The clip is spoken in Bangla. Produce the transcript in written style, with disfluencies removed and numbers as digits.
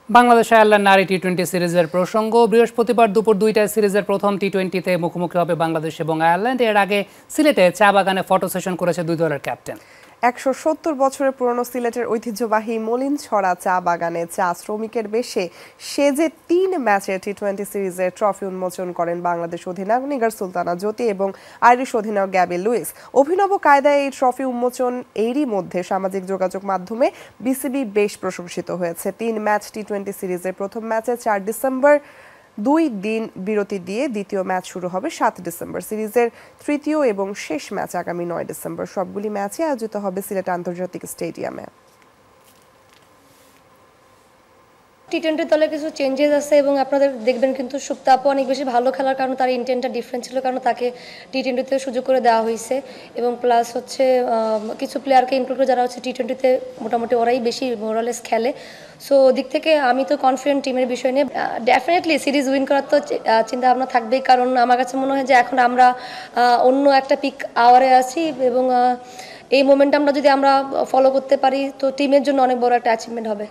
বাংলাদেশ আয়ারল্যান্ড নারী টি-20 সিরিজের প্রসঙ্গ। বৃহস্পতিবার দুপুর 2টায় সিরিজের প্রথম টি-20তে মুখোমুখি হবে বাংলাদেশ এবং আয়ারল্যান্ড। এর আগে সিলেটে চা বাগানে ফটো সেশন করেছে দুই দলের ক্যাপ্টেন। ১৭০ বছরের পুরনো সিলেটের ঐতিহ্যবাহী মলিনছড়া চা বাগানে চা শ্রমিকের বেশে সেজে ৩ ম্যাচের টি-20 সিরিজের ট্রফি উন্মোচন করেন বাংলাদেশ অধিনায়ক নিগার সুলতানা জ্যোতি এবং আইরিশ অধিনায়ক গ্যাবি লুইস। অভিনব কায়দায় এই ট্রফি উন্মোচন এরই মধ্যে সামাজিক যোগাযোগ মাধ্যমে বিসিবি বেশ প্রশংসিত হয়েছে। ৩ ম্যাচ টি-20 সিরিজের প্রথম ম্যাচে ৪ ডিসেম্বর 2 দিন বিরতি দিয়ে দ্বিতীয় ম্যাচ শুরু হবে 7 ডিসেম্বর। সিরিজের তৃতীয় এবং শেষ ম্যাচ আগামী 9 ডিসেম্বর। সবগুলি ম্যাচই আয়োজিত হবে সিলেট আন্তর্জাতিক স্টেডিয়ামে। টি-20 দলে কিছু চেঞ্জেস আছে এবং আপনাদের দেখবেন কিন্তু সুপ্তা আপু অনেক বেশি ভালো খেলার কারণে তার ইন্টেন্টটা ডিফারেন্ট ছিল, কারণ তাকে টি-20তে সুযোগ করে দেওয়া হয়েছে এবং প্লাস হচ্ছে কিছু প্লেয়ারকে ইনক্লুড করে যারা হচ্ছে টি-20তে মোটামুটি ওরাই বেশি মোরালেস খেলে। সো দিক থেকে আমি তো কনফিডেন্ট টিমের বিষয় নিয়ে। ডেফিনেটলি সিরিজ উইন করার তো চিন্তা ভাবনা থাকবেই, কারণ আমার কাছে মনে হয় যে এখন আমরা অন্য একটা পিক আওয়ারে আছি এবং এই মোমেন্টামটা যদি আমরা ফলো করতে পারি তো টিমের জন্য অনেক বড় একটা অ্যাচিভমেন্ট হবে।